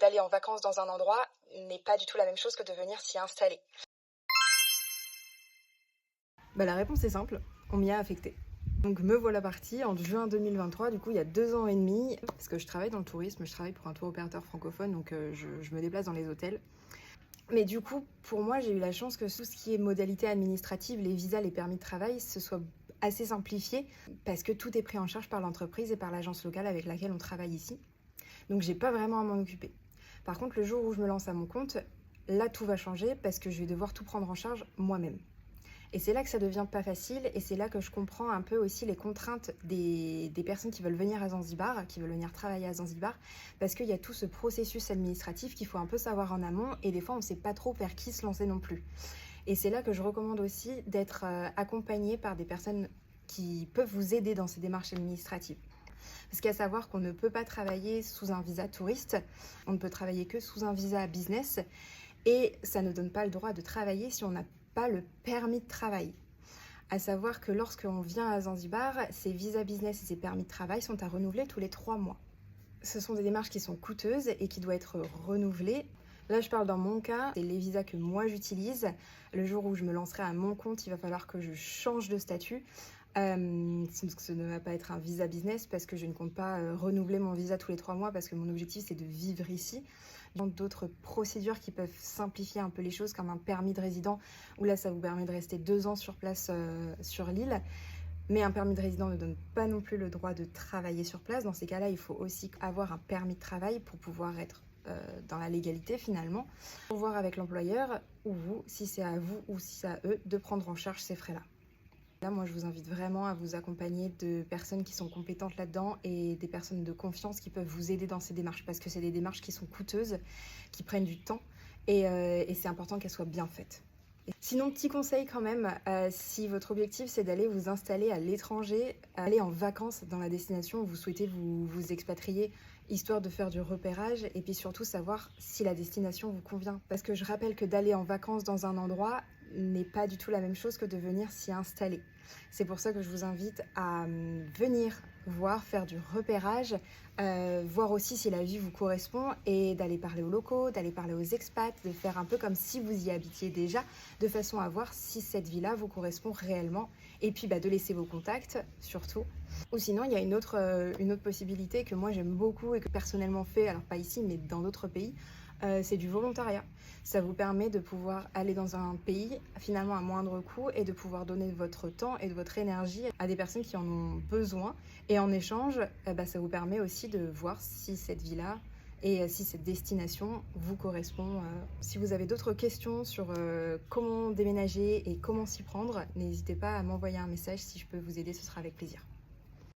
D'aller en vacances dans un endroit n'est pas du tout la même chose que de venir s'y installer. La réponse est simple, on m'y a affecté. Donc me voilà partie en juin 2023, du coup il y a 2 ans et demi, parce que je travaille dans le tourisme, je travaille pour un tour opérateur francophone, donc je me déplace dans les hôtels. Mais du coup, pour moi, j'ai eu la chance que tout ce qui est modalités administratives, les visas, les permis de travail, ce soit assez simplifié, parce que tout est pris en charge par l'entreprise et par l'agence locale avec laquelle on travaille ici. Donc j'ai pas vraiment à m'en occuper. Par contre, le jour où je me lance à mon compte, là tout va changer parce que je vais devoir tout prendre en charge moi-même. Et c'est là que ça devient pas facile et c'est là que je comprends un peu aussi les contraintes des personnes qui veulent venir à Zanzibar, qui veulent venir travailler à Zanzibar, parce qu'il y a tout ce processus administratif qu'il faut un peu savoir en amont et des fois on ne sait pas trop vers qui se lancer non plus. Et c'est là que je recommande aussi d'être accompagné par des personnes qui peuvent vous aider dans ces démarches administratives. Parce qu'à savoir qu'on ne peut pas travailler sous un visa touriste, on ne peut travailler que sous un visa business et ça ne donne pas le droit de travailler si on n'a pas le permis de travail. À savoir que lorsqu'on vient à Zanzibar, ces visas business et ces permis de travail sont à renouveler tous les 3 mois. Ce sont des démarches qui sont coûteuses et qui doivent être renouvelées. Là, je parle dans mon cas, c'est les visas que moi j'utilise. Le jour où je me lancerai à mon compte, il va falloir que je change de statut. Ce ne va pas être un visa business parce que je ne compte pas renouveler mon visa tous les 3 mois parce que mon objectif c'est de vivre ici. D'autres procédures qui peuvent simplifier un peu les choses comme un permis de résident où là ça vous permet de rester 2 ans sur place sur l'île. Mais un permis de résident ne donne pas non plus le droit de travailler sur place. Dans ces cas-là, il faut aussi avoir un permis de travail pour pouvoir être dans la légalité finalement. Pour voir avec l'employeur ou vous, si c'est à vous ou si c'est à eux, de prendre en charge ces frais-là. Là, moi, je vous invite vraiment à vous accompagner de personnes qui sont compétentes là-dedans et des personnes de confiance qui peuvent vous aider dans ces démarches parce que c'est des démarches qui sont coûteuses, qui prennent du temps et c'est important qu'elles soient bien faites. Sinon, petit conseil quand même, si votre objectif c'est d'aller vous installer à l'étranger, aller en vacances dans la destination où vous souhaitez vous expatrier, histoire de faire du repérage et puis surtout savoir si la destination vous convient. Parce que je rappelle que d'aller en vacances dans un endroit n'est pas du tout la même chose que de venir s'y installer. C'est pour ça que je vous invite à venir voir, faire du repérage, voir aussi si la vie vous correspond et d'aller parler aux locaux, d'aller parler aux expats, de faire un peu comme si vous y habitiez déjà, de façon à voir si cette vie-là vous correspond réellement et puis de laisser vos contacts surtout. Ou sinon, il y a une autre possibilité que moi j'aime beaucoup et que personnellement fait, alors pas ici mais dans d'autres pays, c'est du volontariat. Ça vous permet de pouvoir aller dans un pays finalement à moindre coût et de pouvoir donner votre temps et de votre énergie à des personnes qui en ont besoin. Et en échange, ça vous permet aussi de voir si cette vie-là et si cette destination vous correspond. Si vous avez d'autres questions sur comment déménager et comment s'y prendre, n'hésitez pas à m'envoyer un message. Si je peux vous aider, ce sera avec plaisir.